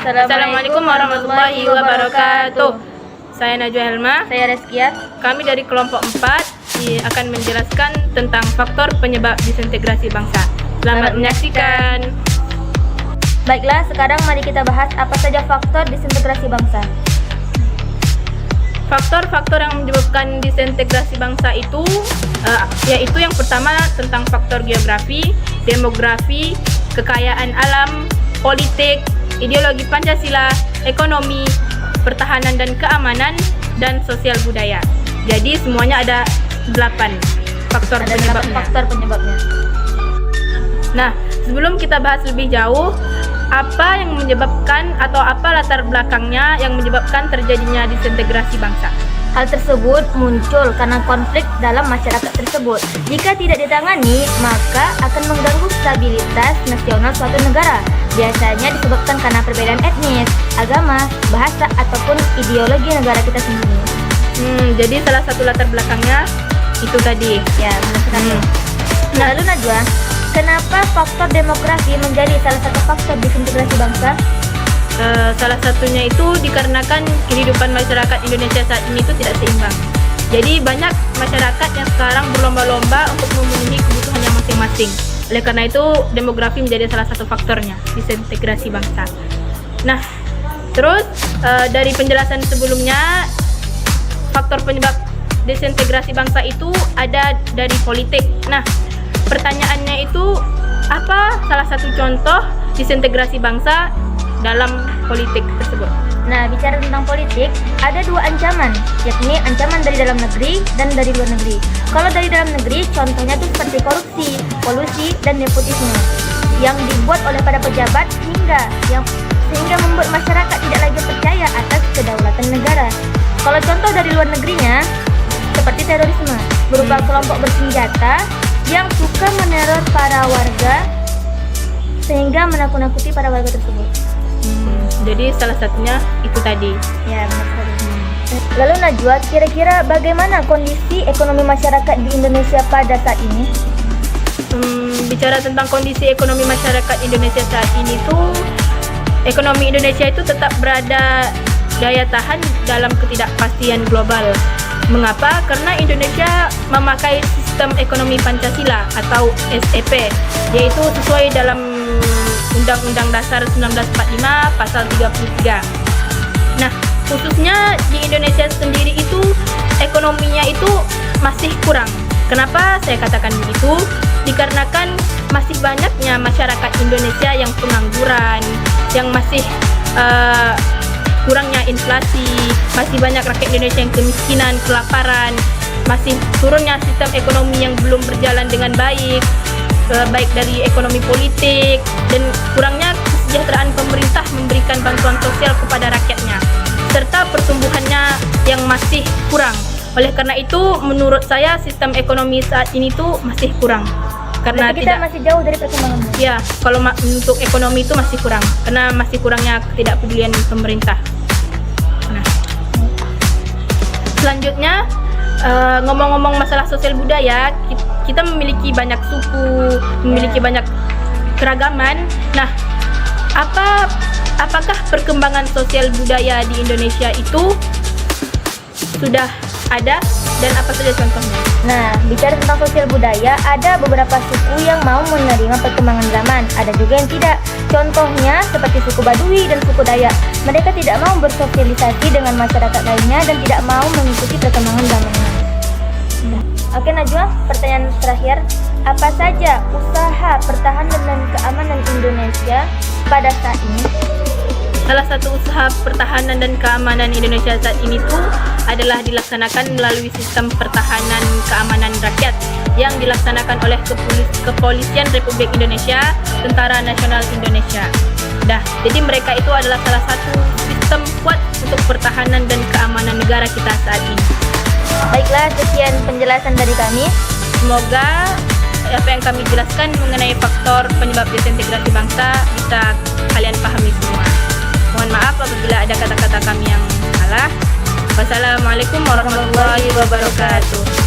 Assalamualaikum warahmatullahi wabarakatuh. Saya Najwa Helma. Saya Reskia. Kami dari kelompok 4 akan menjelaskan tentang faktor penyebab disintegrasi bangsa. Selamat menyaksikan. Baiklah, sekarang mari kita bahas apa saja faktor disintegrasi bangsa. Faktor-faktor yang menyebabkan disintegrasi bangsa itu yaitu yang pertama tentang faktor geografi, demografi, kekayaan alam, politik, ideologi Pancasila, ekonomi, pertahanan dan keamanan, dan sosial budaya. Jadi semuanya ada 8 faktor penyebabnya. Nah, sebelum kita bahas lebih jauh, apa yang menyebabkan atau apa latar belakangnya yang menyebabkan terjadinya disintegrasi bangsa? Hal tersebut muncul karena konflik dalam masyarakat tersebut. Jika tidak ditangani, maka akan mengganggu stabilitas nasional suatu negara. Biasanya disebabkan karena perbedaan etnis, agama, bahasa, ataupun ideologi negara kita sendiri. Jadi salah satu latar belakangnya itu tadi. Ya, benar sekali. Lalu Najwa, kenapa faktor demografi menjadi salah satu faktor disintegrasi bangsa? Salah satunya itu dikarenakan kehidupan masyarakat Indonesia saat ini itu tidak seimbang. Jadi banyak masyarakat yang sekarang berlomba-lomba untuk memenuhi kebutuhannya masing-masing. Oleh karena itu demografi menjadi salah satu faktornya disintegrasi bangsa. Nah, terus dari penjelasan sebelumnya, faktor penyebab disintegrasi bangsa itu ada dari politik. Nah, pertanyaannya itu apa salah satu contoh disintegrasi bangsa dalam politik tersebut? Nah, bicara tentang politik, ada 2 ancaman, yakni ancaman dari dalam negeri dan dari luar negeri. Kalau dari dalam negeri, contohnya itu seperti korupsi, kolusi, dan nepotisme yang dibuat oleh para pejabat sehingga membuat masyarakat tidak lagi percaya atas kedaulatan negara. Kalau contoh dari luar negerinya, seperti terorisme, berupa kelompok bersenjata yang suka meneror para warga sehingga menakut-nakuti para warga tersebut. Jadi salah satunya itu tadi. Ya, benar sekali. Lalu Najwa, kira-kira bagaimana kondisi ekonomi masyarakat di Indonesia pada saat ini? Bicara tentang kondisi ekonomi masyarakat Indonesia saat ini tuh, ekonomi Indonesia itu tetap berada daya tahan dalam ketidakpastian global. Mengapa? Karena Indonesia memakai sistem ekonomi Pancasila atau SEP, yaitu sesuai dalam Undang-Undang Dasar 1945 Pasal 33. Nah, khususnya di Indonesia sendiri itu ekonominya itu masih kurang. Kenapa saya katakan begitu? Dikarenakan masih banyaknya masyarakat Indonesia yang pengangguran, yang masih kurangnya inflasi, masih banyak rakyat Indonesia yang kemiskinan, kelaparan, masih turunnya sistem ekonomi yang belum berjalan dengan baik, baik dari ekonomi politik, dan kurangnya kesejahteraan pemerintah memberikan bantuan sosial kepada rakyatnya, serta pertumbuhannya yang masih kurang. Oleh karena itu, menurut saya sistem ekonomi saat ini tuh masih kurang. Karena kita masih jauh dari perkembangan. Ya, kalau untuk ekonomi itu masih kurang, karena masih kurangnya ketidakpedulian pemerintah. Nah, selanjutnya ngomong-ngomong masalah sosial budaya, kita memiliki banyak suku, memiliki banyak keragaman. Nah, apakah perkembangan sosial budaya di Indonesia itu sudah ada dan apa saja contohnya? Nah, bicara tentang sosial budaya, ada beberapa suku yang mau menerima perkembangan zaman, ada juga yang tidak. Contohnya seperti suku Baduy dan suku Dayak. Mereka tidak mau bersosialisasi dengan masyarakat lainnya dan tidak mau mengikuti perkembangan zamannya. Oke Najwa, pertanyaan terakhir, apa saja usaha pertahanan dan keamanan Indonesia pada saat ini? Salah satu usaha pertahanan dan keamanan Indonesia saat ini tuh adalah dilaksanakan melalui sistem pertahanan keamanan rakyat yang dilaksanakan oleh Kepolisian Republik Indonesia, Tentara Nasional Indonesia. Jadi mereka itu adalah salah satu sistem kuat untuk pertahanan dan keamanan negara kita saat ini. Baiklah, sekian penjelasan dari kami. Semoga apa yang kami jelaskan mengenai faktor penyebab disintegrasi bangsa bisa kalian pahami semua. Mohon maaf apabila ada kata-kata kami yang salah. Wassalamualaikum warahmatullahi wabarakatuh.